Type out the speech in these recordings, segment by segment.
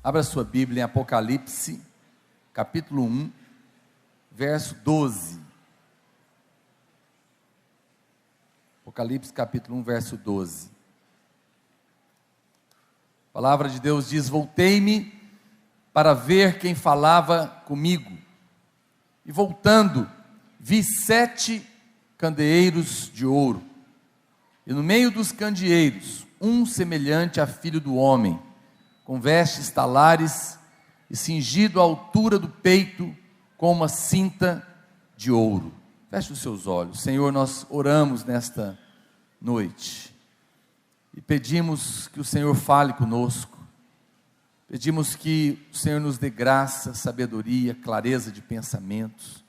Abra sua Bíblia em Apocalipse, capítulo 1, verso 12. Apocalipse, capítulo 1, verso 12. A palavra de Deus diz: voltei-me para ver quem falava comigo. E voltando, vi 7 candeeiros de ouro. E no meio dos candeeiros, um semelhante a filho do homem, com vestes talares e cingido à altura do peito com uma cinta de ouro. Feche os seus olhos. Senhor, nós oramos nesta noite e pedimos que o Senhor fale conosco. Pedimos que o Senhor nos dê graça, sabedoria, clareza de pensamentos,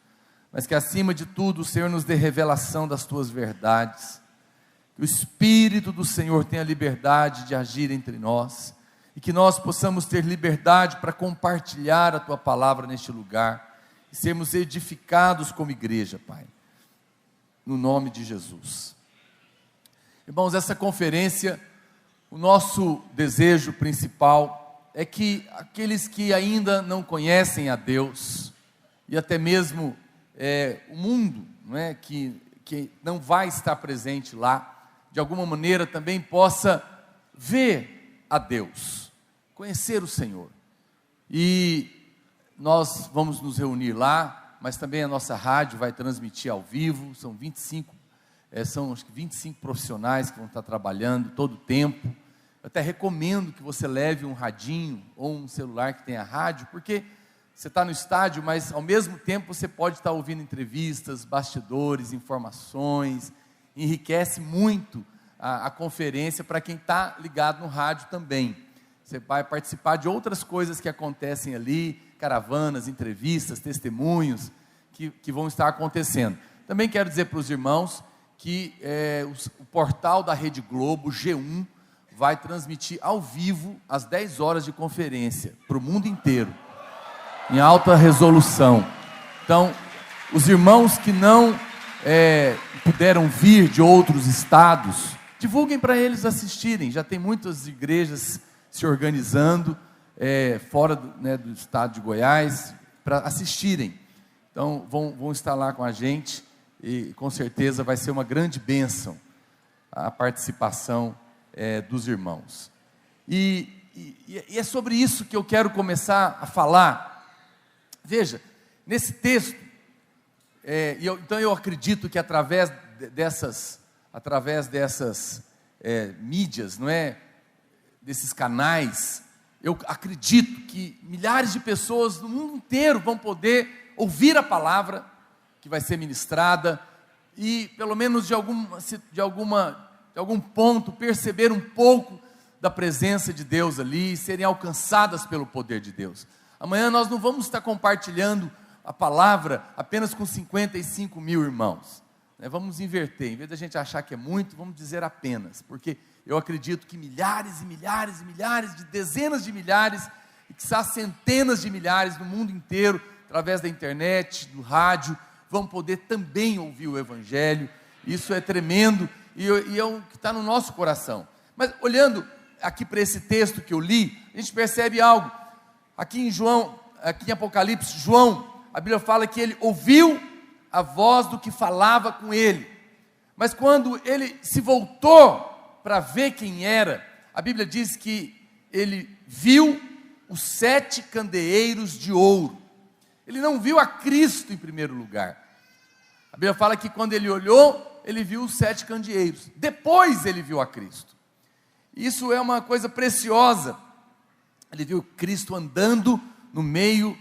mas que acima de tudo o Senhor nos dê revelação das tuas verdades. Que o Espírito do Senhor tenha liberdade de agir entre nós e que nós possamos ter liberdade para compartilhar a tua palavra neste lugar e sermos edificados como igreja, Pai, no nome de Jesus. Irmãos, essa conferência, o nosso desejo principal é que aqueles que ainda não conhecem a Deus, e até mesmo o mundo, não é, que não vai estar presente lá, de alguma maneira também possa ver a Deus, conhecer o Senhor. E nós vamos nos reunir lá, mas também a nossa rádio vai transmitir ao vivo. São 25 profissionais que vão estar trabalhando todo o tempo. Eu até recomendo que você leve um radinho ou um celular que tenha rádio, porque você está no estádio, mas ao mesmo tempo você pode estar ouvindo entrevistas, bastidores, informações. Enriquece muito a conferência para quem está ligado no rádio também. Você vai participar de outras coisas que acontecem ali, caravanas, entrevistas, testemunhos que vão estar acontecendo. Também quero dizer para os irmãos que o portal da Rede Globo, G1, vai transmitir ao vivo às 10 horas de conferência para o mundo inteiro, em alta resolução. Então, os irmãos que não puderam vir de outros estados, divulguem para eles assistirem. Já tem muitas igrejas se organizando fora do estado de Goiás para assistirem. Então vão estar lá com a gente e com certeza vai ser uma grande bênção a participação dos irmãos. E é sobre isso que eu quero começar a falar. Veja, nesse texto, então eu acredito que através dessas mídias, não é? Desses canais, eu acredito que milhares de pessoas no mundo inteiro vão poder ouvir a palavra que vai ser ministrada e pelo menos de algum ponto perceber um pouco da presença de Deus ali, serem alcançadas pelo poder de Deus. Amanhã nós não vamos estar compartilhando a palavra apenas com 55 mil irmãos. Vamos inverter, em vez da gente achar que é muito, vamos dizer apenas, porque eu acredito que milhares e milhares e milhares, de dezenas de milhares, e quizá centenas de milhares no mundo inteiro, através da internet, do rádio, vão poder também ouvir o Evangelho. Isso é tremendo, e é o que está no nosso coração. Mas olhando aqui para esse texto que eu li, a gente percebe algo. Aqui em Apocalipse, João, a Bíblia fala que ele ouviu a voz do que falava com ele, mas quando ele se voltou para ver quem era, a Bíblia diz que ele viu os 7 candeeiros de ouro. Ele não viu a Cristo em primeiro lugar. A Bíblia fala que quando ele olhou, ele viu os 7 candeeiros, depois ele viu a Cristo. Isso é uma coisa preciosa. Ele viu Cristo andando no meio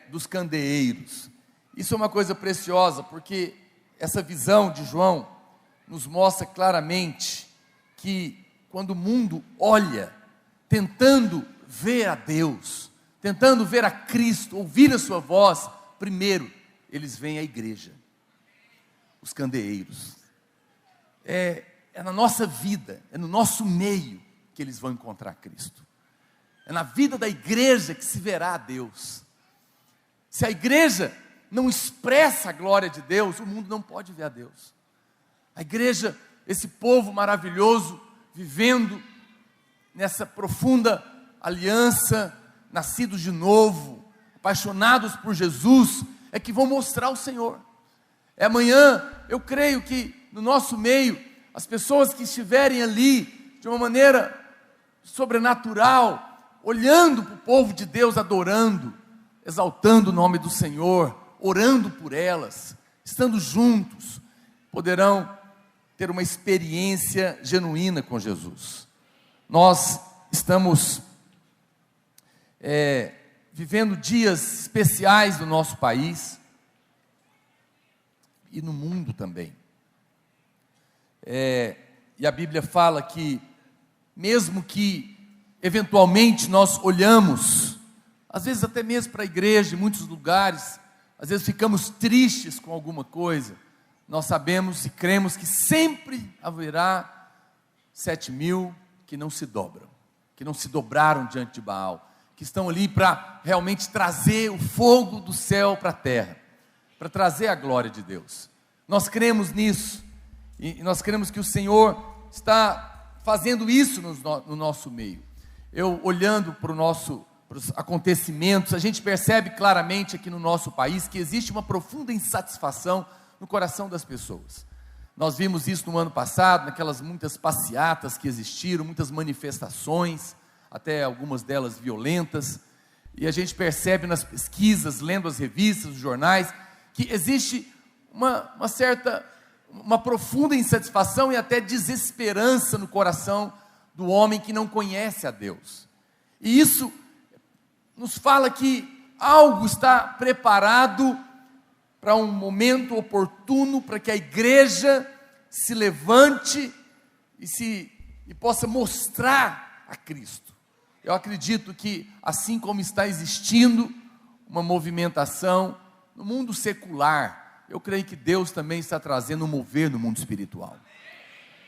dos candeeiros. Isso é uma coisa preciosa, porque essa visão de João nos mostra claramente que quando o mundo olha, tentando ver a Deus, tentando ver a Cristo, ouvir a sua voz, primeiro eles veem a igreja, os candeeiros. É na nossa vida, é no nosso meio que eles vão encontrar Cristo. É na vida da igreja que se verá a Deus. Se a igreja não expressa a glória de Deus, o mundo não pode ver a Deus. A igreja, esse povo maravilhoso, vivendo nessa profunda aliança, nascidos de novo, apaixonados por Jesus, é que vão mostrar o Senhor. Amanhã, eu creio que no nosso meio, as pessoas que estiverem ali, de uma maneira sobrenatural, olhando para o povo de Deus, adorando, exaltando o nome do Senhor, orando por elas, estando juntos, poderão ter uma experiência genuína com Jesus. Nós estamos vivendo dias especiais no nosso país e no mundo também. E a Bíblia fala que, mesmo que eventualmente nós olhamos, às vezes até mesmo para a igreja, em muitos lugares, às vezes ficamos tristes com alguma coisa, nós sabemos e cremos que sempre haverá 7.000 que não se dobram, que não se dobraram diante de Baal, que estão ali para realmente trazer o fogo do céu para a terra, para trazer a glória de Deus. Nós cremos nisso, e nós cremos que o Senhor está fazendo isso no nosso meio. Eu, olhando para os acontecimentos, a gente percebe claramente aqui no nosso país que existe uma profunda insatisfação no coração das pessoas. Nós vimos isso no ano passado, naquelas muitas passeatas que existiram, muitas manifestações, até algumas delas violentas, e a gente percebe nas pesquisas, lendo as revistas, os jornais, que existe uma profunda insatisfação e até desesperança no coração do homem que não conhece a Deus. E isso nos fala que algo está preparado para um momento oportuno, para que a igreja se levante e possa mostrar a Cristo. Eu acredito que, assim como está existindo uma movimentação no mundo secular, eu creio que Deus também está trazendo um mover no mundo espiritual.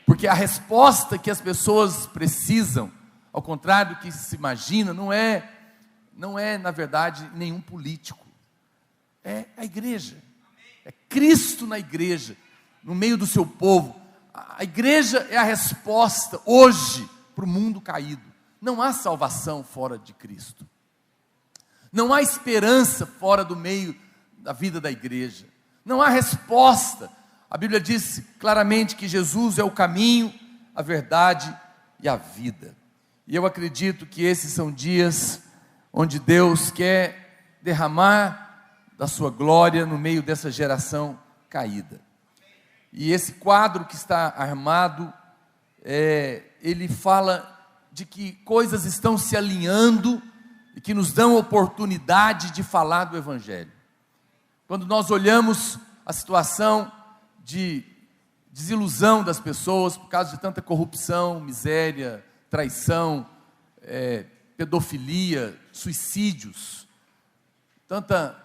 Porque a resposta que as pessoas precisam, ao contrário do que se imagina, não é na verdade nenhum político, é a igreja, é Cristo na igreja, no meio do seu povo. A igreja é a resposta hoje para o mundo caído. Não há salvação fora de Cristo, não há esperança fora do meio da vida da igreja, não há resposta. A Bíblia diz claramente que Jesus é o caminho, a verdade e a vida. E eu acredito que esses são dias onde Deus quer derramar da sua glória no meio dessa geração caída. E esse quadro que está armado, ele fala de que coisas estão se alinhando e que nos dão oportunidade de falar do Evangelho. Quando nós olhamos a situação de desilusão das pessoas por causa de tanta corrupção, miséria, traição, pedofilia, suicídios, tanta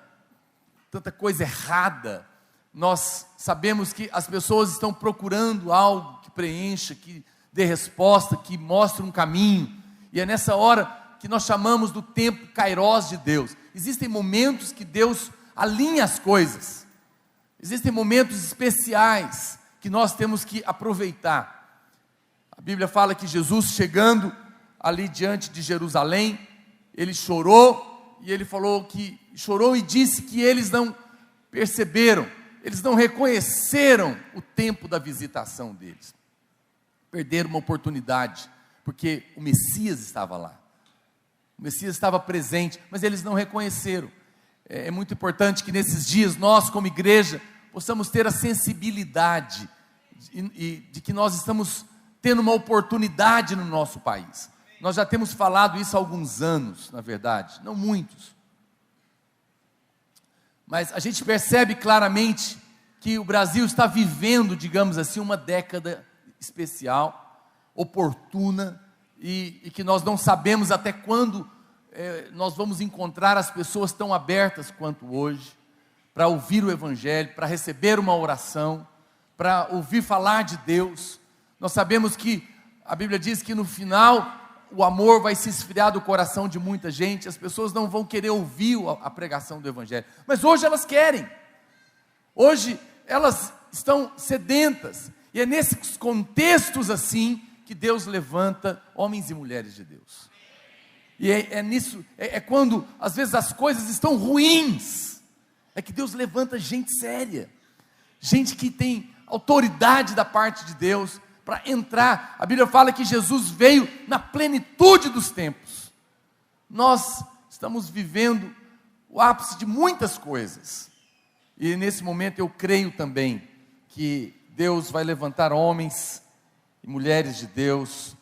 coisa errada, nós sabemos que as pessoas estão procurando algo que preencha, que dê resposta, que mostre um caminho, e é nessa hora que nós chamamos do tempo kairós de Deus. Existem momentos que Deus alinha as coisas, existem momentos especiais que nós temos que aproveitar. A Bíblia fala que Jesus, chegando ali diante de Jerusalém, ele chorou, e ele chorou e disse que eles não perceberam, eles não reconheceram o tempo da visitação deles. Perderam uma oportunidade, porque o Messias estava lá, o Messias estava presente, mas eles não reconheceram. É muito importante que nesses dias nós, como igreja, possamos ter a sensibilidade de que nós estamos tendo uma oportunidade no nosso país. Nós já temos falado isso há alguns anos, na verdade, não muitos, mas a gente percebe claramente que o Brasil está vivendo, digamos assim, uma década especial, oportuna, e que nós não sabemos até quando nós vamos encontrar as pessoas tão abertas quanto hoje, para ouvir o Evangelho, para receber uma oração, para ouvir falar de Deus. Nós sabemos que a Bíblia diz que no final o amor vai se esfriar do coração de muita gente, as pessoas não vão querer ouvir a pregação do Evangelho, mas hoje elas querem, hoje elas estão sedentas, e é nesses contextos assim que Deus levanta homens e mulheres de Deus. E nisso, quando às vezes as coisas estão ruins, é que Deus levanta gente séria, gente que tem autoridade da parte de Deus, para entrar. A Bíblia fala que Jesus veio na plenitude dos tempos. Nós estamos vivendo o ápice de muitas coisas, e nesse momento eu creio também que Deus vai levantar homens e mulheres de Deus,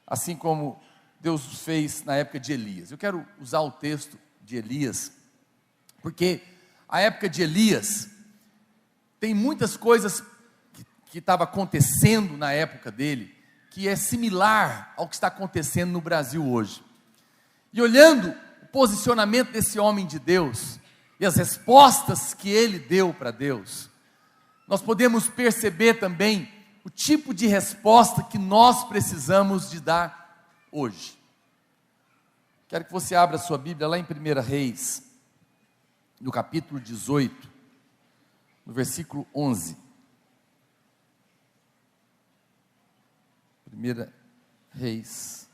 assim como Deus fez na época de Elias. Eu quero usar o texto de Elias, porque a época de Elias tem muitas coisas que estava acontecendo na época dele, que é similar ao que está acontecendo no Brasil hoje. E olhando o posicionamento desse homem de Deus, e as respostas que ele deu para Deus, nós podemos perceber também o tipo de resposta que nós precisamos de dar hoje. Quero que você abra a sua Bíblia lá em 1 Reis, no capítulo 18, no versículo 11. 1 Reis,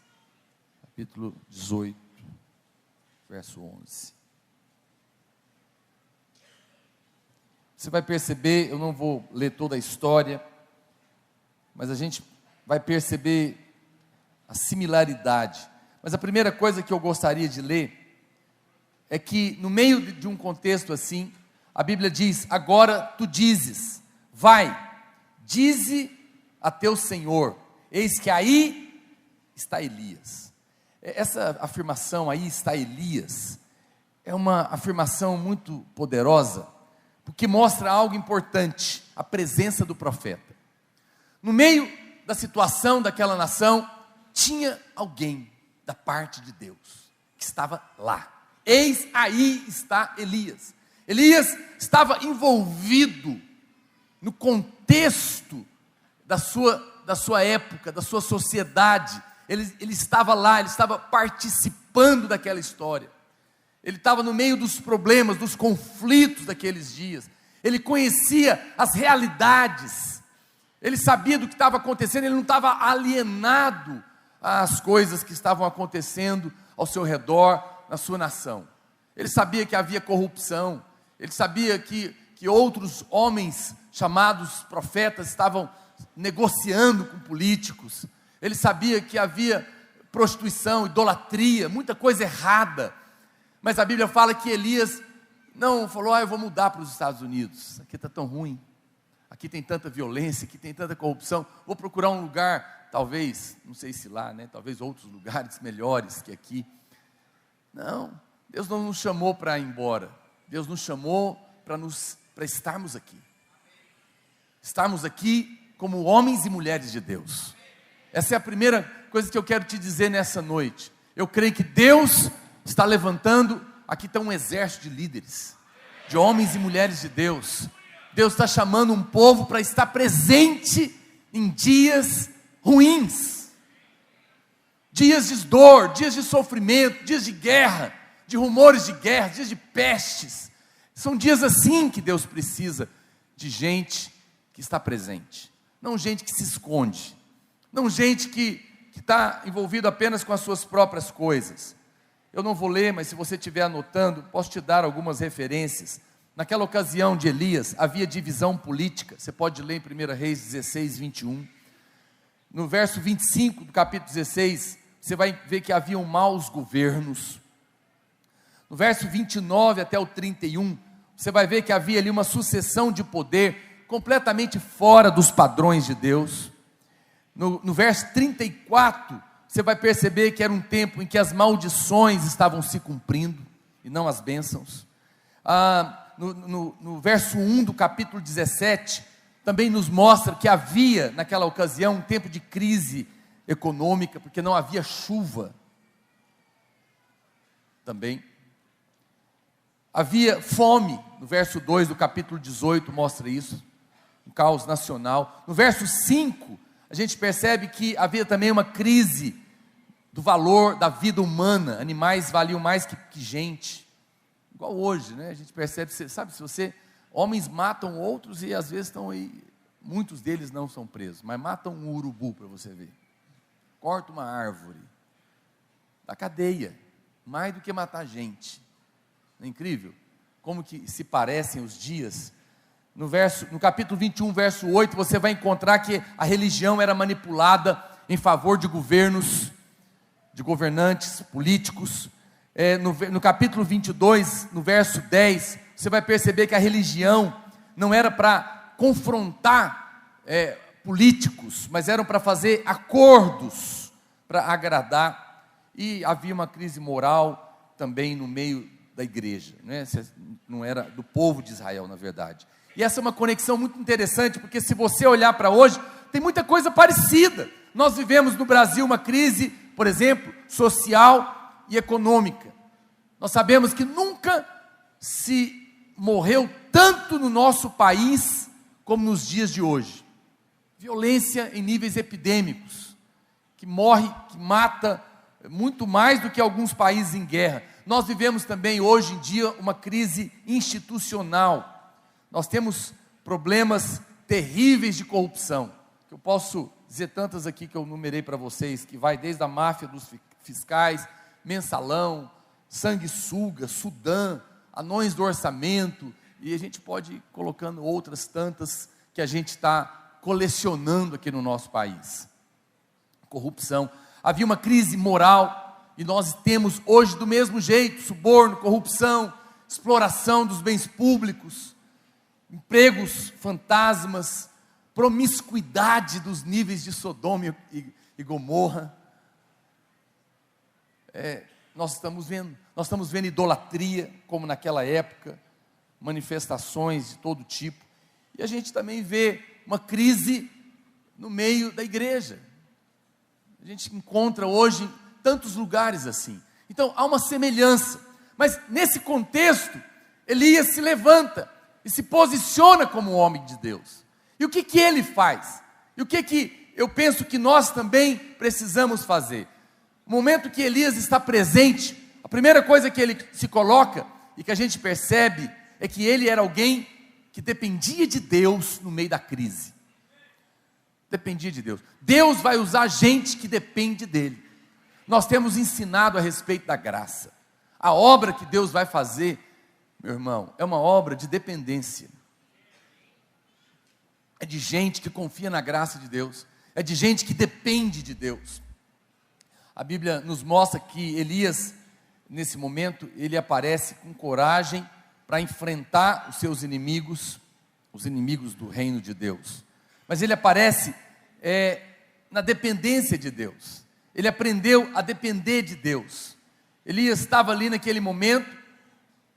capítulo 18, verso 11. Você vai perceber, eu não vou ler toda a história, mas a gente vai perceber a similaridade. Mas a primeira coisa que eu gostaria de ler é que no meio de um contexto assim, a Bíblia diz: agora tu dizes, vai, dize a teu Senhor, eis que aí está Elias. Essa afirmação, aí está Elias, é uma afirmação muito poderosa, porque mostra algo importante, a presença do profeta. No meio da situação daquela nação, tinha alguém da parte de Deus, que estava lá. Eis aí está Elias. Elias estava envolvido no contexto da sua época, da sua sociedade. Ele estava lá, ele estava participando daquela história. Ele estava no meio dos problemas, dos conflitos daqueles dias. Ele conhecia as realidades. Ele sabia do que estava acontecendo, ele não estava alienado às coisas que estavam acontecendo ao seu redor, na sua nação. Ele sabia que havia corrupção, ele sabia que outros homens chamados profetas estavam negociando com políticos, ele sabia que havia prostituição, idolatria, muita coisa errada, mas a Bíblia fala que Elias não falou: eu vou mudar para os Estados Unidos, aqui está tão ruim, aqui tem tanta violência, aqui tem tanta corrupção, vou procurar um lugar, talvez, não sei se lá, talvez outros lugares melhores que aqui. Não, Deus não nos chamou para ir embora, Deus nos chamou para estarmos aqui como homens e mulheres de Deus. Essa é a primeira coisa que eu quero te dizer nessa noite. Eu creio que Deus está levantando, aqui está um exército de líderes, de homens e mulheres de Deus. Deus está chamando um povo para estar presente em dias ruins, dias de dor, dias de sofrimento, dias de guerra, de rumores de guerra, dias de pestes. São dias assim que Deus precisa de gente que está presente, não gente que se esconde, não gente que está envolvido apenas com as suas próprias coisas. Eu não vou ler, mas se você estiver anotando, posso te dar algumas referências. Naquela ocasião de Elias, havia divisão política. Você pode ler em 1 Reis 16, 21. No verso 25 do capítulo 16, você vai ver que haviam maus governos. No verso 29 até o 31, você vai ver que havia ali uma sucessão de poder completamente fora dos padrões de Deus. No verso 34, você vai perceber que era um tempo em que as maldições estavam se cumprindo, e não as bênçãos. No verso 1 do capítulo 17, também nos mostra que havia naquela ocasião um tempo de crise econômica, porque não havia chuva. Também havia fome, no verso 2 do capítulo 18 mostra isso, um caos nacional. No verso 5, a gente percebe que havia também uma crise do valor da vida humana, animais valiam mais que gente, igual hoje, a gente percebe, sabe, homens matam outros e às vezes estão aí, muitos deles não são presos, mas matam um urubu para você ver, corta uma árvore, da cadeia, mais do que matar gente. Não é incrível? Como que se parecem os dias. No capítulo 21, verso 8, você vai encontrar que a religião era manipulada em favor de governos, de governantes políticos. No capítulo 22, no verso 10, você vai perceber que a religião não era para confrontar políticos, mas eram para fazer acordos, para agradar. E havia uma crise moral também no meio da igreja, né? Não era do povo de Israel, na verdade. E essa é uma conexão muito interessante, porque se você olhar para hoje, tem muita coisa parecida. Nós vivemos no Brasil uma crise, por exemplo, social e econômica. Nós sabemos que nunca se morreu tanto no nosso país como nos dias de hoje. Violência em níveis epidêmicos, que morre, que mata muito mais do que alguns países em guerra. Nós vivemos também hoje em dia uma crise institucional. Nós temos problemas terríveis de corrupção, que eu posso dizer tantas aqui que eu numerei para vocês, que vai desde a máfia dos fiscais, mensalão, sanguessuga, Sudã, anões do orçamento, e a gente pode ir colocando outras tantas que a gente está colecionando aqui no nosso país. Corrupção. Havia uma crise moral, e nós temos hoje do mesmo jeito: suborno, corrupção, exploração dos bens públicos, empregos fantasmas, promiscuidade dos níveis de Sodoma e Gomorra. Nós estamos vendo idolatria, como naquela época, manifestações de todo tipo, e a gente também vê uma crise no meio da igreja. A gente encontra hoje em tantos lugares assim. Então há uma semelhança, mas nesse contexto, Elias se levanta e se posiciona como um homem de Deus. E o que ele faz? E o que eu penso que nós também precisamos fazer? No momento que Elias está presente, a primeira coisa que ele se coloca e que a gente percebe é que ele era alguém que dependia de Deus no meio da crise. Dependia de Deus. Deus vai usar gente que depende dele. Nós temos ensinado a respeito da graça. A obra que Deus vai fazer, meu irmão, é uma obra de dependência. É de gente que confia na graça de Deus. É de gente que depende de Deus. A Bíblia nos mostra que Elias, nesse momento, ele aparece com coragem para enfrentar os seus inimigos, os inimigos do reino de Deus. Mas ele aparece na dependência de Deus. Ele aprendeu a depender de Deus. Elias estava ali naquele momento,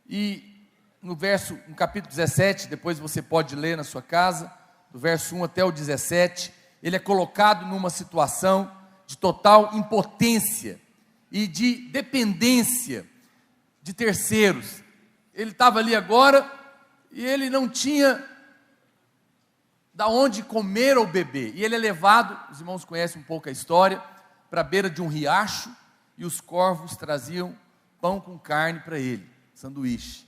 e no capítulo 17, depois você pode ler na sua casa, do verso 1 até o 17, ele é colocado numa situação de total impotência e de dependência de terceiros. Ele estava ali agora, e ele não tinha da onde comer ou beber, e ele é levado, os irmãos conhecem um pouco a história, para a beira de um riacho, e os corvos traziam pão com carne para ele, sanduíche.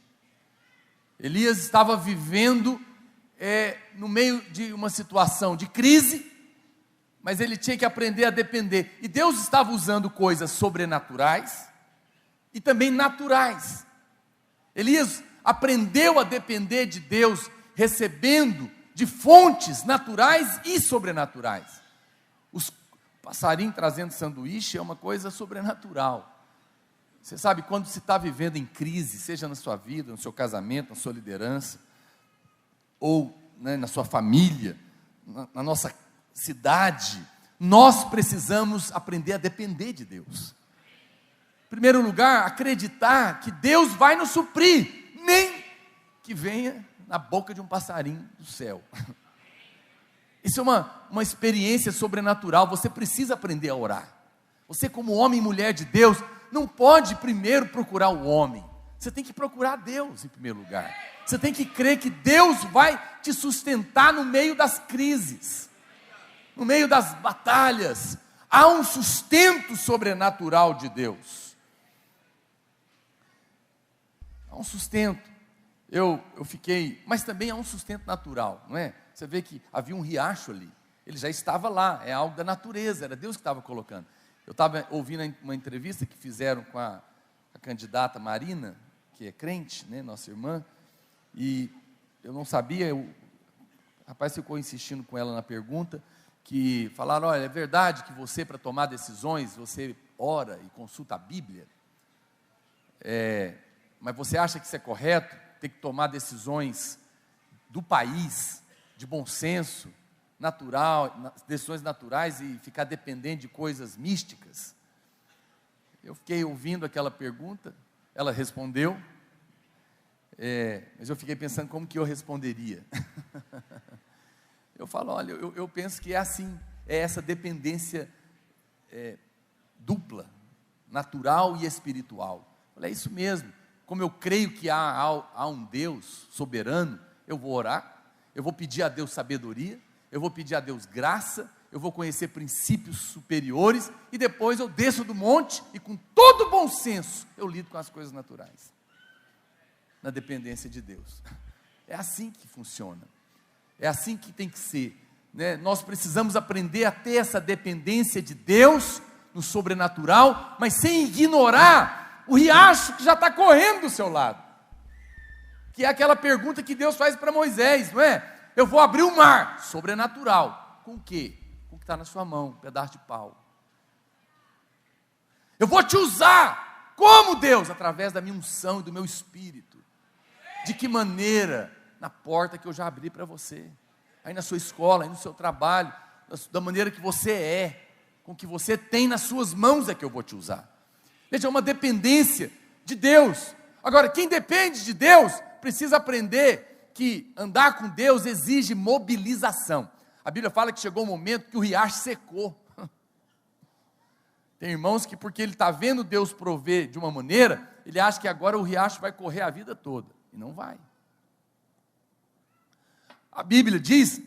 Elias estava vivendo no meio de uma situação de crise, mas ele tinha que aprender a depender, e Deus estava usando coisas sobrenaturais e também naturais. Elias aprendeu a depender de Deus, recebendo de fontes naturais e sobrenaturais. Os passarinhos trazendo sanduíche é uma coisa sobrenatural. Você sabe, quando se está vivendo em crise, seja na sua vida, no seu casamento, na sua liderança, ou na sua família, na nossa cidade, nós precisamos aprender a depender de Deus. Em primeiro lugar, acreditar que Deus vai nos suprir, nem que venha na boca de um passarinho do céu. Isso é uma experiência sobrenatural. Você precisa aprender a orar. Você, como homem e mulher de Deus, não pode primeiro procurar o homem. Você tem que procurar Deus em primeiro lugar. Você tem que crer que Deus vai te sustentar no meio das crises, no meio das batalhas. Há um sustento sobrenatural de Deus. Há um sustento. Eu fiquei, mas também há um sustento natural, não é? Você vê que havia um riacho ali, ele já estava lá, é algo da natureza, era Deus que estava colocando. Eu estava ouvindo uma entrevista que fizeram com a candidata Marina, que é crente, né, nossa irmã, e eu não sabia, o rapaz ficou insistindo com ela na pergunta, que falaram, olha, é verdade que você, para tomar decisões, você ora e consulta a Bíblia? Mas você acha que isso é correto? Ter que tomar decisões do país, de bom senso, natural, decisões naturais e ficar dependente de coisas místicas? Eu fiquei ouvindo aquela pergunta, ela respondeu, mas eu fiquei pensando como que eu responderia. Eu falo, olha, eu penso que é assim, é essa dependência dupla, natural e espiritual. É isso mesmo, como eu creio que há um Deus soberano, eu vou orar, eu vou pedir a Deus sabedoria, eu vou pedir a Deus graça, eu vou conhecer princípios superiores, e depois eu desço do monte, e com todo bom senso, eu lido com as coisas naturais, na dependência de Deus. É assim que funciona, é assim que tem que ser, né? Nós precisamos aprender a ter essa dependência de Deus, no sobrenatural, mas sem ignorar o riacho que já está correndo do seu lado, que é aquela pergunta que Deus faz para Moisés, não é? Eu vou abrir o mar, sobrenatural, com o quê? Com o que está na sua mão, um pedaço de pau. Eu vou te usar, como Deus? Através da minha unção e do meu espírito. De que maneira? Na porta que eu já abri para você, aí na sua escola, aí no seu trabalho, da maneira que você é, com o que você tem nas suas mãos é que eu vou te usar. Veja, é uma dependência de Deus. Agora, quem depende de Deus, precisa aprender que andar com Deus exige mobilização. A Bíblia fala que chegou um momento que o riacho secou. Tem irmãos que porque ele está vendo Deus prover de uma maneira, ele acha que agora o riacho vai correr a vida toda, e não vai. A Bíblia diz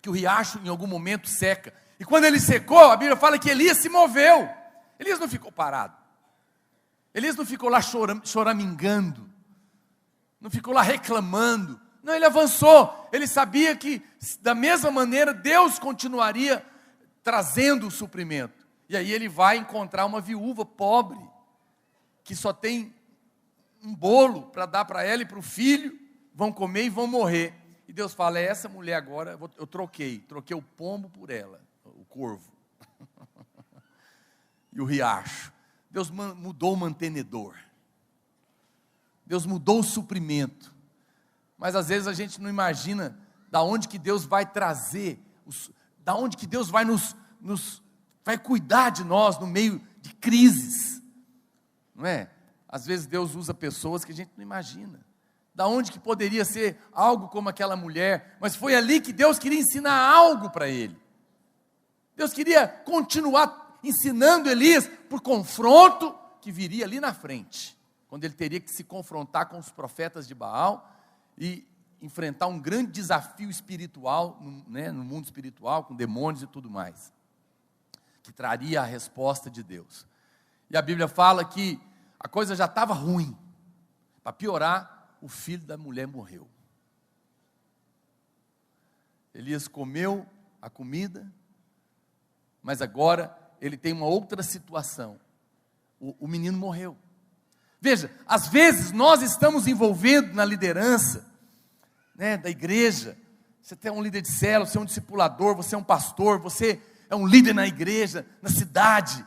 que o riacho em algum momento seca, e quando ele secou, a Bíblia fala que Elias se moveu. Elias não ficou parado, Elias não ficou lá choramingando, não ficou lá reclamando, não, ele avançou, ele sabia que da mesma maneira Deus continuaria trazendo o suprimento, e aí ele vai encontrar uma viúva pobre, que só tem um bolo para dar para ela e para o filho, vão comer e vão morrer, e Deus fala, essa mulher agora, eu troquei o pombo por ela, o corvo, e o riacho. Deus mudou o mantenedor, Deus mudou o suprimento, mas às vezes a gente não imagina da onde que Deus vai trazer, da onde que Deus vai vai cuidar de nós no meio de crises, não é? Às vezes Deus usa pessoas que a gente não imagina, da onde que poderia ser algo como aquela mulher, mas foi ali que Deus queria ensinar algo para ele, Deus queria continuar ensinando Elias, por confronto que viria ali na frente, quando ele teria que se confrontar com os profetas de Baal, e enfrentar um grande desafio espiritual, né, no mundo espiritual, com demônios e tudo mais, que traria a resposta de Deus. E a Bíblia fala que a coisa já estava ruim, para piorar, o filho da mulher morreu. Elias comeu a comida, mas agora ele tem uma outra situação, o menino morreu. Veja, às vezes nós estamos envolvendo na liderança, né, da igreja, você é um líder de célula, você é um discipulador, você é um pastor, você é um líder na igreja, na cidade,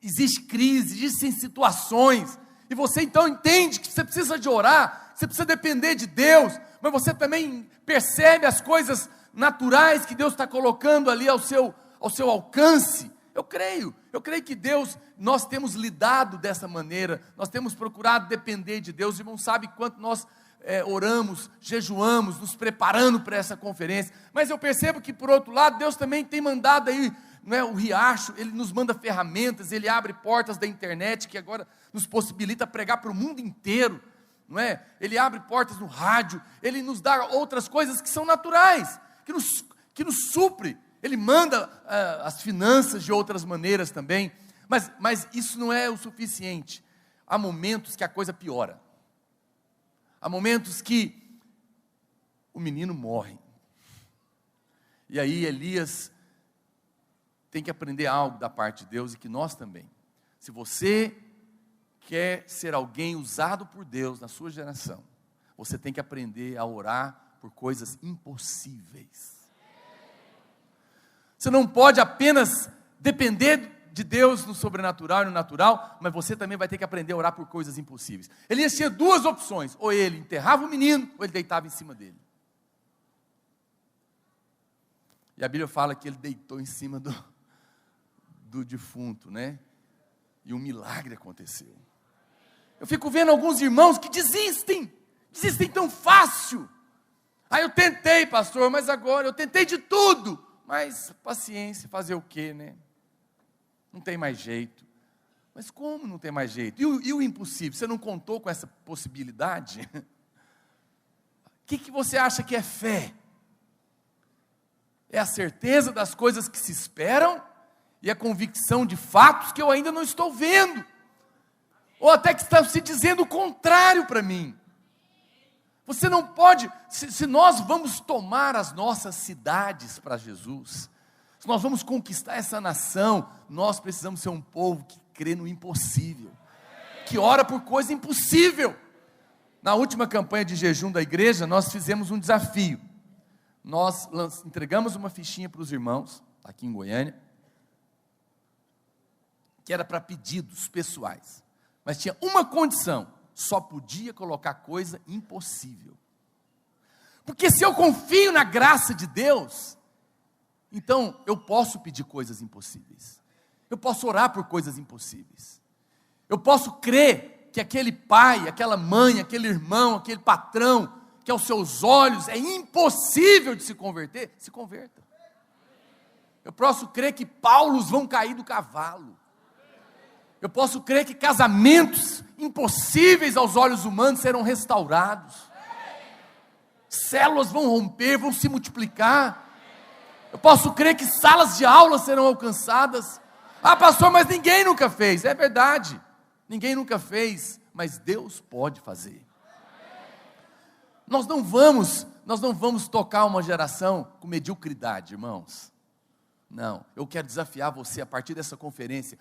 existe crise, existem situações, e você então entende que você precisa de orar, você precisa depender de Deus, mas você também percebe as coisas naturais que Deus está colocando ali ao seu alcance. Eu creio que Deus, nós temos lidado dessa maneira, nós temos procurado depender de Deus, irmão, sabe quanto nós oramos, jejuamos, nos preparando para essa conferência, mas eu percebo que por outro lado, Deus também tem mandado aí, não é, o riacho, Ele nos manda ferramentas, Ele abre portas da internet, que agora nos possibilita pregar para o mundo inteiro, não é? Ele abre portas no rádio, Ele nos dá outras coisas que são naturais, que nos supre, Ele manda as finanças de outras maneiras também, mas isso não é o suficiente. Há momentos que a coisa piora, há momentos que o menino morre, e aí Elias tem que aprender algo da parte de Deus, e que nós também. Se você quer ser alguém usado por Deus na sua geração, você tem que aprender a orar por coisas impossíveis. Você não pode apenas depender de Deus no sobrenatural e no natural, mas você também vai ter que aprender a orar por coisas impossíveis. Elias tinha duas opções: ou ele enterrava o menino, ou ele deitava em cima dele. E a Bíblia fala que ele deitou em cima do defunto, né? E um milagre aconteceu. Eu fico vendo alguns irmãos que desistem tão fácil. Aí eu tentei, pastor, mas agora eu tentei de tudo. Mas paciência, fazer o quê, né? Não tem mais jeito. Mas como não tem mais jeito? E o impossível? Você não contou com essa possibilidade? O que você acha que é fé? É a certeza das coisas que se esperam e a convicção de fatos que eu ainda não estou vendo. Ou até que está se dizendo o contrário para mim. Você não pode, se nós vamos tomar as nossas cidades para Jesus, se nós vamos conquistar essa nação, nós precisamos ser um povo que crê no impossível, que ora por coisa impossível. Na última campanha de jejum da igreja, nós fizemos um desafio. Nós entregamos uma fichinha para os irmãos, aqui em Goiânia, que era para pedidos pessoais, mas tinha uma condição: só podia colocar coisa impossível. Porque se eu confio na graça de Deus, então eu posso pedir coisas impossíveis. Eu posso orar por coisas impossíveis. Eu posso crer que aquele pai, aquela mãe, aquele irmão, aquele patrão, que aos seus olhos é impossível de se converter, se converta. Eu posso crer que Paulos vão cair do cavalo. Eu posso crer que casamentos impossíveis aos olhos humanos serão restaurados. Células vão romper, vão se multiplicar. Eu posso crer que salas de aula serão alcançadas. Ah, pastor, mas ninguém nunca fez. É verdade, ninguém nunca fez, mas Deus pode fazer. Nós não vamos tocar uma geração com mediocridade, irmãos. Não, eu quero desafiar você a partir dessa conferência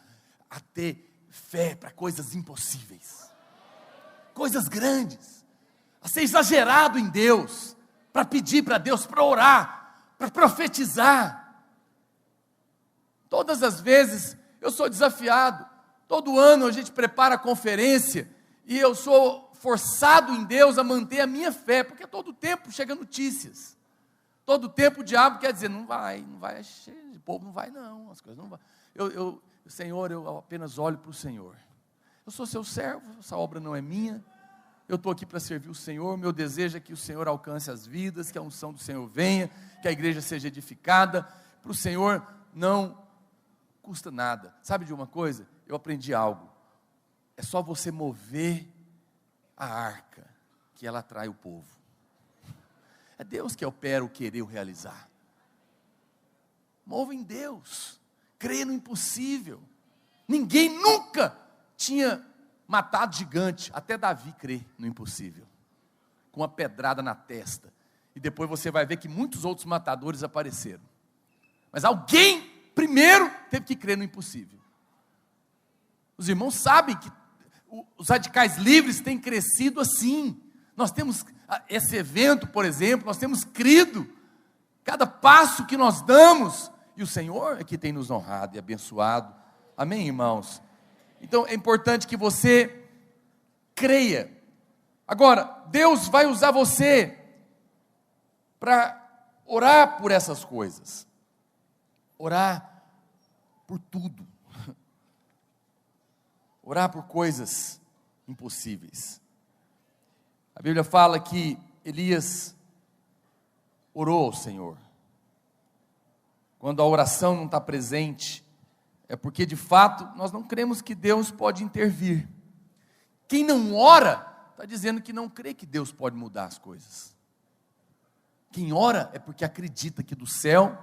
a ter fé para coisas impossíveis, coisas grandes, a ser exagerado em Deus, para pedir para Deus, para orar, para profetizar. Todas as vezes eu sou desafiado, todo ano a gente prepara a conferência, e eu sou forçado em Deus a manter a minha fé, porque todo tempo chega notícias, todo tempo o diabo quer dizer, não vai, o povo não vai não, as coisas não vão. Senhor, eu apenas olho para o Senhor. Eu sou seu servo, essa obra não é minha. Eu estou aqui para servir o Senhor. Meu desejo é que o Senhor alcance as vidas, que a unção do Senhor venha, que a igreja seja edificada. Para o Senhor não custa nada. Sabe de uma coisa? Eu aprendi algo. É só você mover a arca, que ela atrai o povo. É Deus que opera o querer, o realizar. Mova em Deus. Creia no impossível. Ninguém nunca tinha matado gigante, até Davi crê no impossível, com uma pedrada na testa, e depois você vai ver que muitos outros matadores apareceram, mas alguém primeiro teve que crer no impossível. Os irmãos sabem que os radicais livres têm crescido assim. Nós temos esse evento, por exemplo, nós temos crido, cada passo que nós damos, e o Senhor é que tem nos honrado e abençoado. Amém, irmãos? Então é importante que você creia. Agora, Deus vai usar você para orar por essas coisas. Orar por tudo. Orar por coisas impossíveis. A Bíblia fala que Elias orou ao Senhor. Quando a oração não está presente, é porque de fato nós não cremos que Deus pode intervir. Quem não ora, está dizendo que não crê que Deus pode mudar as coisas. Quem ora é porque acredita que do céu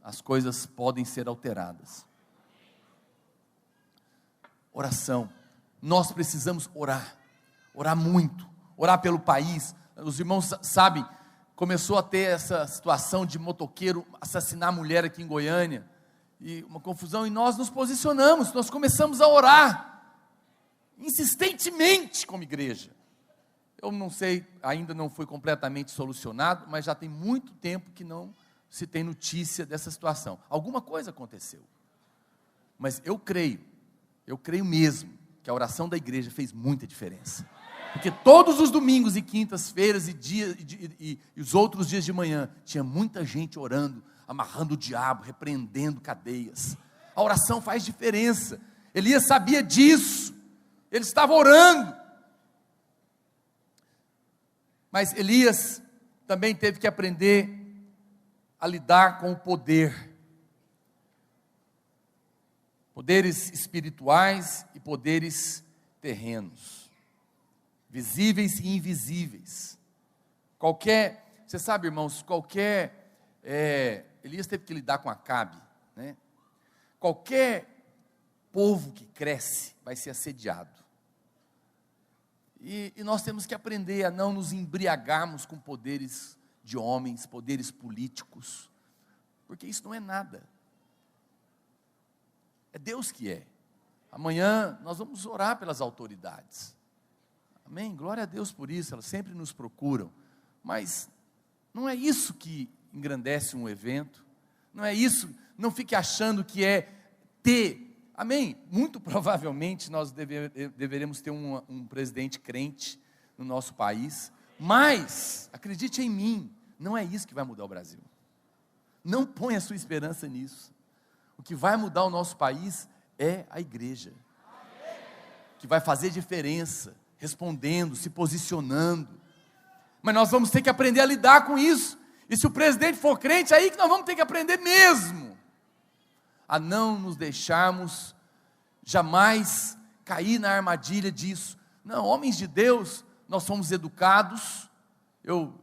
as coisas podem ser alteradas. Oração, nós precisamos orar muito, orar pelo país. Os irmãos sabem, começou a ter essa situação de motoqueiro assassinar a mulher aqui em Goiânia, e uma confusão, e nós nos posicionamos, nós começamos a orar, insistentemente como igreja. Eu não sei, ainda não foi completamente solucionado, mas já tem muito tempo que não se tem notícia dessa situação. Alguma coisa aconteceu. Mas eu creio mesmo, que a oração da igreja fez muita diferença. Porque todos os domingos e quintas-feiras e os outros dias de manhã, tinha muita gente orando, amarrando o diabo, repreendendo cadeias. A oração faz diferença. Elias sabia disso. Ele estava orando. Mas Elias também teve que aprender a lidar com o poder. Poderes espirituais e poderes terrenos. Visíveis e invisíveis. Você sabe, irmãos, Elias teve que lidar com Acabe, né? Qualquer povo que cresce vai ser assediado. E nós temos que aprender a não nos embriagarmos com poderes de homens, poderes políticos, porque isso não é nada. É Deus que é. Amanhã nós vamos orar pelas autoridades. Amém? Glória a Deus por isso, elas sempre nos procuram. Mas não é isso que engrandece um evento. Não é isso, não fique achando que é ter. Amém? Muito provavelmente nós deveremos ter um presidente crente no nosso país. Mas, acredite em mim, não é isso que vai mudar o Brasil. Não ponha a sua esperança nisso. O que vai mudar o nosso país é a igreja. Que vai fazer diferença, respondendo, se posicionando. Mas nós vamos ter que aprender a lidar com isso. E se o presidente for crente, é aí que nós vamos ter que aprender mesmo. A não nos deixarmos jamais cair na armadilha disso. Não, homens de Deus, nós somos educados. Eu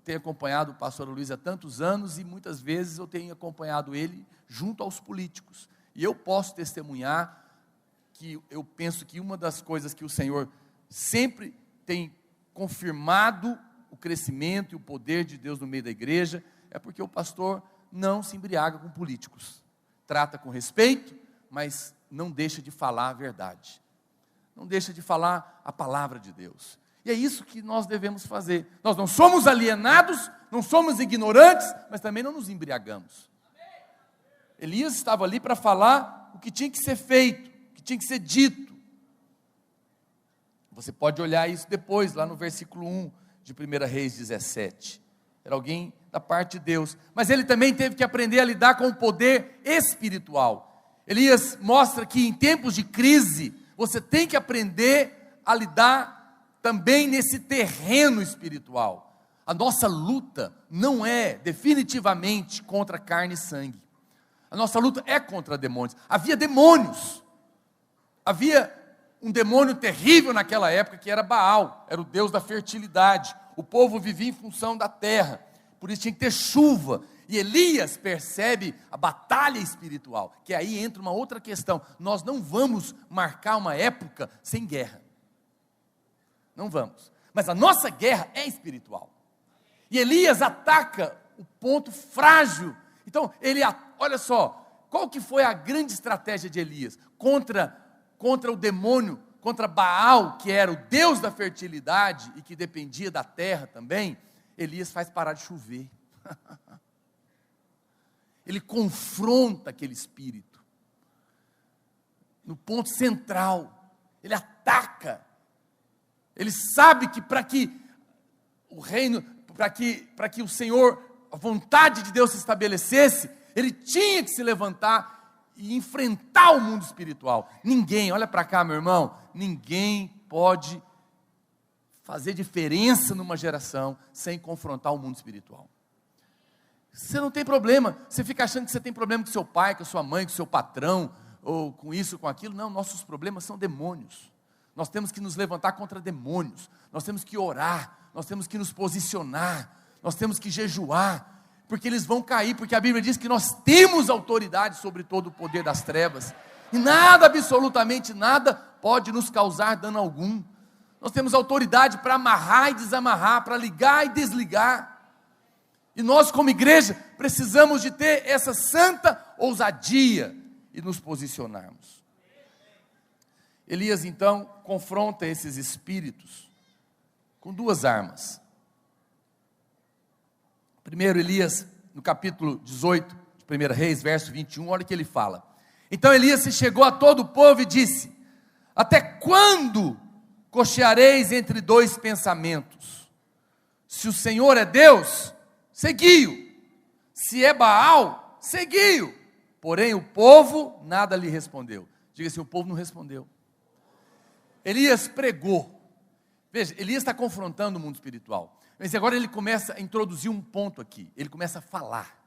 tenho acompanhado o pastor Luiz há tantos anos e muitas vezes eu tenho acompanhado ele junto aos políticos. E eu posso testemunhar que eu penso que uma das coisas que o Senhor sempre tem confirmado o crescimento e o poder de Deus no meio da igreja é porque o pastor não se embriaga com políticos. Trata com respeito, mas não deixa de falar a verdade. Não deixa de falar a palavra de Deus. E é isso que nós devemos fazer. Nós não somos alienados, não somos ignorantes, mas também não nos embriagamos. Elias estava ali para falar o que tinha que ser feito, o que tinha que ser dito. Você pode olhar isso depois, lá no versículo 1 de 1 Reis 17. Era alguém da parte de Deus. Mas ele também teve que aprender a lidar com o poder espiritual. Elias mostra que em tempos de crise, você tem que aprender a lidar também nesse terreno espiritual. A nossa luta não é definitivamente contra carne e sangue. A nossa luta é contra demônios. Havia demônios. Havia um demônio terrível naquela época que era Baal, era o deus da fertilidade. O povo vivia em função da terra, por isso tinha que ter chuva. E Elias percebe a batalha espiritual, que aí entra uma outra questão. Nós não vamos marcar uma época sem guerra. Não vamos. Mas a nossa guerra é espiritual. E Elias ataca o ponto frágil. Então, olha só, qual que foi a grande estratégia de Elias? Contra o demônio, contra Baal, que era o deus da fertilidade e que dependia da terra também, Elias faz parar de chover. Ele confronta aquele espírito no ponto central. Ele ataca. Ele sabe que para que o reino, para que o Senhor, a vontade de Deus se estabelecesse, ele tinha que se levantar e enfrentar o mundo espiritual. Ninguém, olha para cá, meu irmão, ninguém pode fazer diferença numa geração sem confrontar o mundo espiritual. Você não tem problema, você fica achando que você tem problema com seu pai, com a sua mãe, com o seu patrão, ou com isso, com aquilo. Não, nossos problemas são demônios. Nós temos que nos levantar contra demônios, nós temos que orar, nós temos que nos posicionar, nós temos que jejuar, porque eles vão cair, porque a Bíblia diz que nós temos autoridade sobre todo o poder das trevas, e nada, absolutamente nada, pode nos causar dano algum. Nós temos autoridade para amarrar e desamarrar, para ligar e desligar. E nós, como igreja, precisamos de ter essa santa ousadia e nos posicionarmos. Elias então confronta esses espíritos com duas armas. Primeiro, Elias, no capítulo 18 de 1 Reis, verso 21, olha o que ele fala. Então Elias se chegou a todo o povo e disse: até quando cocheareis entre dois pensamentos? Se o Senhor é Deus, segui-o. Se é Baal, segui-o. Porém o povo nada lhe respondeu. Diga assim: o povo não respondeu. Elias pregou. Veja, Elias está confrontando o mundo espiritual. Mas agora ele começa a introduzir um ponto aqui. Ele começa a falar.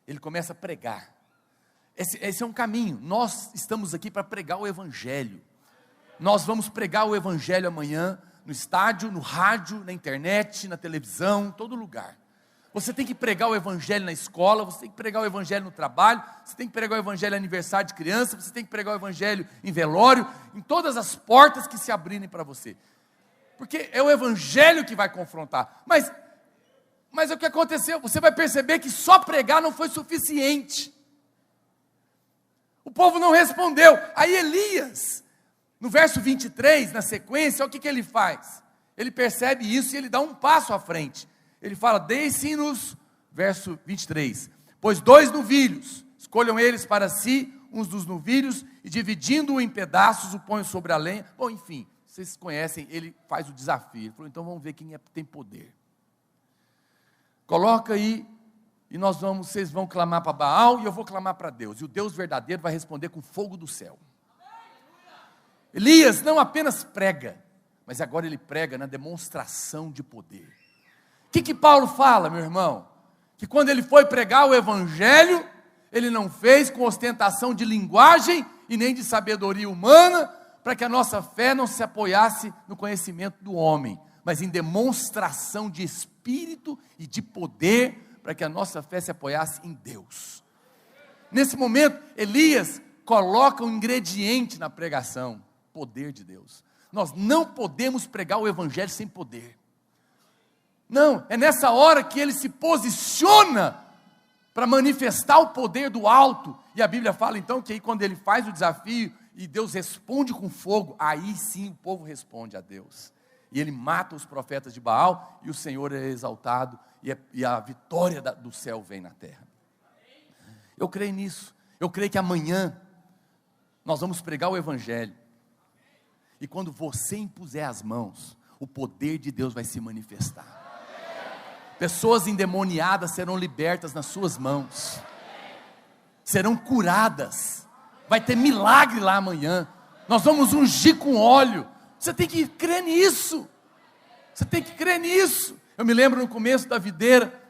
Ele começa a pregar. Esse é um caminho. Nós estamos aqui para pregar o Evangelho. Nós vamos pregar o Evangelho amanhã, no estádio, no rádio, na internet, na televisão, em todo lugar. Você tem que pregar o Evangelho na escola, você tem que pregar o Evangelho no trabalho, você tem que pregar o Evangelho no aniversário de criança, você tem que pregar o Evangelho em velório, em todas as portas que se abrirem para você. Porque é o Evangelho que vai confrontar. Mas o que aconteceu? Você vai perceber que só pregar não foi suficiente. O povo não respondeu. Aí Elias, no verso 23, na sequência, olha o que ele faz. Ele percebe isso e ele dá um passo à frente. Ele fala: deem-se-nos, verso 23, pois 2 novilhos, escolham eles para si, uns dos novilhos, e dividindo-o em pedaços, o ponham sobre a lenha. Bom, enfim, vocês conhecem, ele faz o desafio. Ele falou: então vamos ver quem tem poder. Coloca aí, e vocês vão clamar para Baal, e eu vou clamar para Deus. E o Deus verdadeiro vai responder com fogo do céu. Elias não apenas prega, mas agora ele prega na demonstração de poder. O que Paulo fala, meu irmão? Que quando ele foi pregar o Evangelho, ele não fez com ostentação de linguagem e nem de sabedoria humana, para que a nossa fé não se apoiasse no conhecimento do homem, mas em demonstração de espírito e de poder, para que a nossa fé se apoiasse em Deus. Nesse momento, Elias coloca um ingrediente na pregação: poder de Deus. Nós não podemos pregar o Evangelho sem poder. Não, é nessa hora que ele se posiciona para manifestar o poder do alto. E a Bíblia fala então que aí quando ele faz o desafio e Deus responde com fogo, aí sim o povo responde a Deus. E ele mata os profetas de Baal e o Senhor é exaltado e a vitória do céu vem na terra. Eu creio nisso. Eu creio que amanhã nós vamos pregar o Evangelho. E quando você impuser as mãos, o poder de Deus vai se manifestar. Pessoas endemoniadas serão libertas nas suas mãos. Serão curadas. Vai ter milagre lá amanhã. Nós vamos ungir com óleo. Você tem que crer nisso. Você tem que crer nisso. Eu me lembro no começo da videira,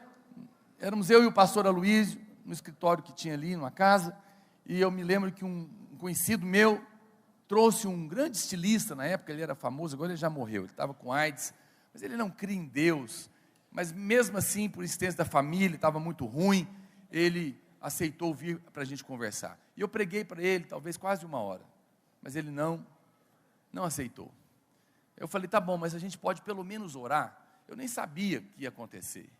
éramos eu e o pastor Aloísio, no escritório que tinha ali, numa casa, e eu me lembro que um conhecido meu trouxe um grande estilista, na época ele era famoso, agora ele já morreu, ele estava com AIDS, mas ele não cria em Deus, mas mesmo assim, por insistência da família, estava muito ruim, ele aceitou vir para a gente conversar. E eu preguei para ele, talvez quase 1 hora, mas ele não aceitou. Eu falei: tá bom, mas a gente pode pelo menos orar? Eu nem sabia o que ia acontecer. Ele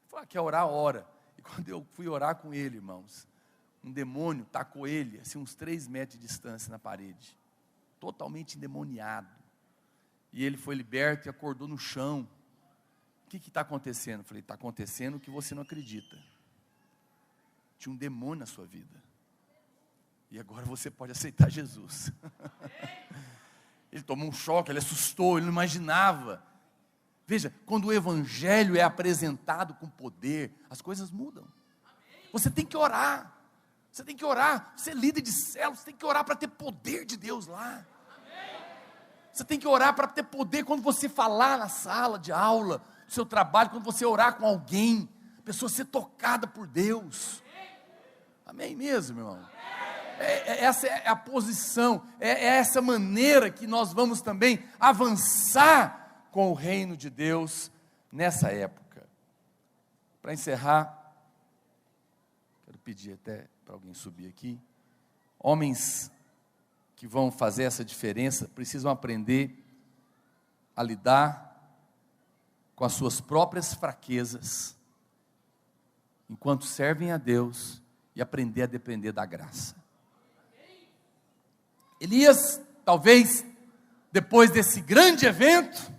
falou: quer orar, ora. E quando eu fui orar com ele, irmãos, um demônio tacou ele, assim, uns 3 metros de distância na parede, totalmente endemoniado, e ele foi liberto e acordou no chão. O que está acontecendo? Eu falei: está acontecendo o que você não acredita. Tinha um demônio na sua vida, e agora você pode aceitar Jesus. Ele tomou um choque, ele assustou, ele não imaginava. Veja, quando o Evangelho é apresentado com poder, as coisas mudam. Você tem que orar. Você tem que orar. Você é líder de célula, você tem que orar para ter poder de Deus lá. Você tem que orar para ter poder quando você falar na sala de aula, no seu trabalho, quando você orar com alguém, a pessoa ser tocada por Deus. Amém mesmo, meu irmão? Essa é a posição, é essa maneira que nós vamos também avançar com o reino de Deus nessa época. Para encerrar, quero pedir até para alguém subir aqui. Homens que vão fazer essa diferença precisam aprender a lidar com as suas próprias fraquezas, enquanto servem a Deus e aprender a depender da graça. Elias, talvez, depois desse grande evento,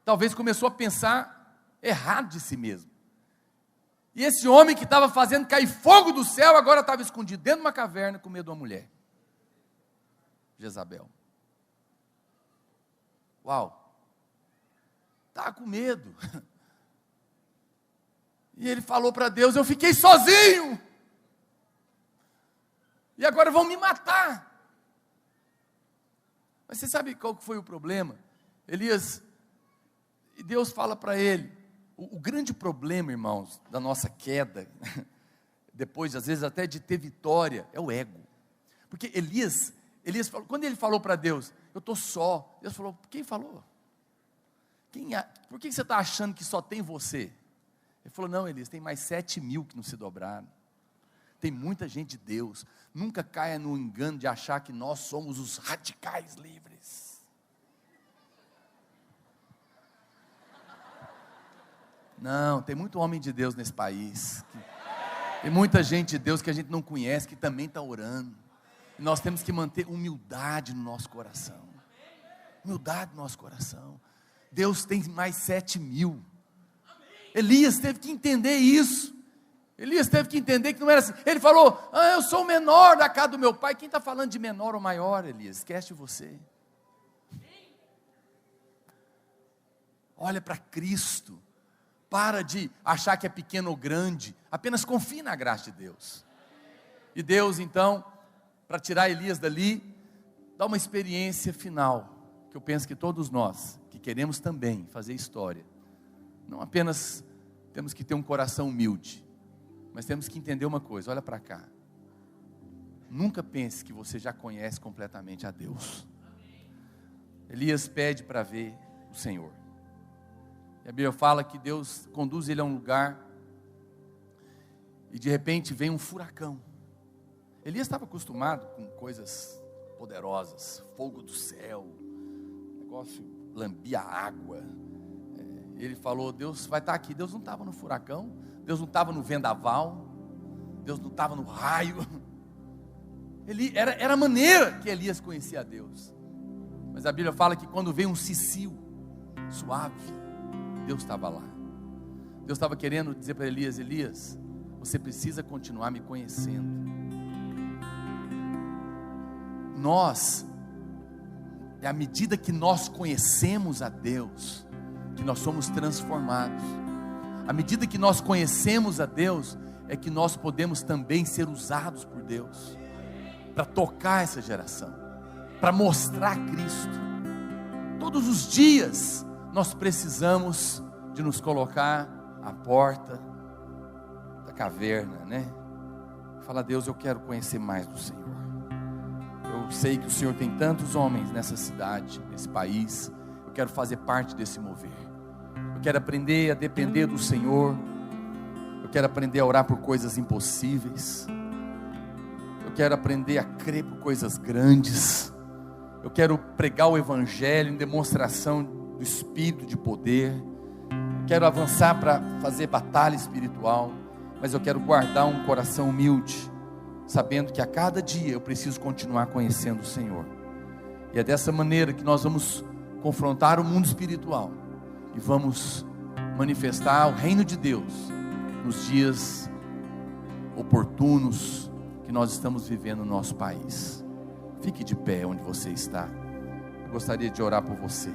talvez começou a pensar errado de si mesmo. E esse homem que estava fazendo cair fogo do céu, agora estava escondido dentro de uma caverna com medo de uma mulher, Jezabel. Uau, estava com medo. E ele falou para Deus: eu fiquei sozinho, e agora vão me matar. Mas você sabe qual foi o problema? Elias, e Deus fala para ele, o grande problema, irmãos, da nossa queda, depois, às vezes, até de ter vitória, é o ego. Porque Elias falou, quando ele falou para Deus: eu estou só, Deus falou: quem falou? Por que você está achando que só tem você? Ele falou: não, Elias, tem mais 7.000 que não se dobraram. Tem muita gente de Deus. Nunca caia no engano de achar que nós somos os radicais livres. Não, tem muito homem de Deus nesse país. Tem muita gente de Deus que a gente não conhece, que também está orando. E nós temos que manter humildade no nosso coração. Humildade no nosso coração. Deus tem mais 7.000. Elias teve que entender isso. Elias teve que entender que não era assim. Ele falou: eu sou o menor da casa do meu pai. Quem está falando de menor ou maior, Elias? Esquece você. Olha para Cristo. Para de achar que é pequeno ou grande. Apenas confie na graça de Deus. E Deus, então, para tirar Elias dali, dá uma experiência final, que eu penso que todos nós, que queremos também fazer história, não apenas temos que ter um coração humilde, mas temos que entender uma coisa: olha para cá. Nunca pense que você já conhece completamente a Deus. Elias pede para ver o Senhor. E a Bíblia fala que Deus conduz ele a um lugar, e de repente vem um furacão. Elias estava acostumado com coisas poderosas, fogo do céu, o negócio lambia água. Ele falou: Deus vai estar aqui. Deus não estava no furacão, Deus não estava no vendaval, Deus não estava no raio. Era a maneira que Elias conhecia a Deus. Mas a Bíblia fala que quando veio um cicio suave, Deus estava lá. Deus estava querendo dizer para Elias: Elias, você precisa continuar me conhecendo. É à medida que nós conhecemos a Deus, que nós somos transformados. À medida que nós conhecemos a Deus, é que nós podemos também ser usados por Deus, para tocar essa geração, para mostrar Cristo. Todos os dias, nós precisamos de nos colocar à porta da caverna, né? Falar: Deus, eu quero conhecer mais do Senhor. Eu sei que o Senhor tem tantos homens nessa cidade, nesse país. Eu quero fazer parte desse mover. Eu quero aprender a depender do Senhor. Eu quero aprender a orar por coisas impossíveis. Eu quero aprender a crer por coisas grandes. Eu quero pregar o Evangelho em demonstração do Espírito de poder. Eu quero avançar para fazer batalha espiritual. Mas eu quero guardar um coração humilde, sabendo que a cada dia eu preciso continuar conhecendo o Senhor. E é dessa maneira que nós vamos confrontar o mundo espiritual e vamos manifestar o reino de Deus nos dias oportunos que nós estamos vivendo no nosso país. Fique de pé onde você está. Eu gostaria de orar por você.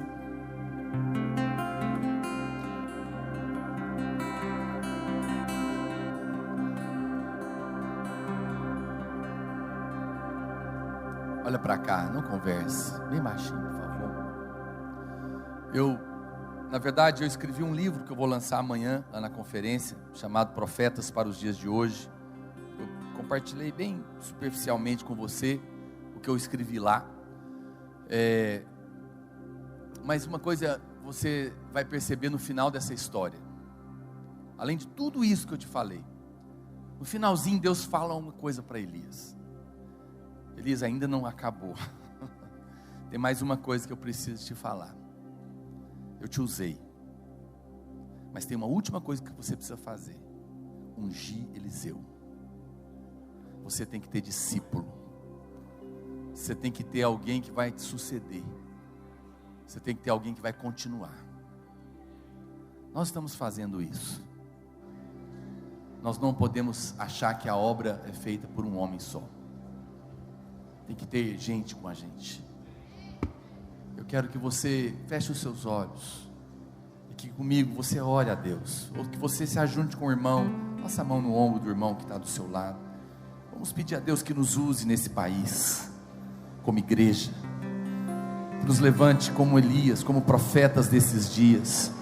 Olha para cá, não converse, bem baixinho, por favor. Na verdade, eu escrevi um livro que eu vou lançar amanhã, lá na conferência, chamado Profetas para os Dias de Hoje. Eu compartilhei bem superficialmente com você o que eu escrevi lá. Mas uma coisa você vai perceber no final dessa história. Além de tudo isso que eu te falei, no finalzinho Deus fala uma coisa para Elias. Elias, ainda não acabou. Tem mais uma coisa que eu preciso te falar. Eu te usei, mas tem uma última coisa que você precisa fazer. ungir Eliseu. Você tem que ter discípulo. Você tem que ter alguém que vai te suceder. Você tem que ter alguém que vai continuar. Nós estamos fazendo isso. Nós não podemos achar que a obra é feita por um homem só. Tem que ter gente com a gente. Eu quero que você feche os seus olhos e que comigo você ore a Deus, ou que você se ajunte com o irmão, passa a mão no ombro do irmão que está do seu lado. Vamos pedir a Deus que nos use nesse país, como igreja, que nos levante como Elias, como profetas desses dias,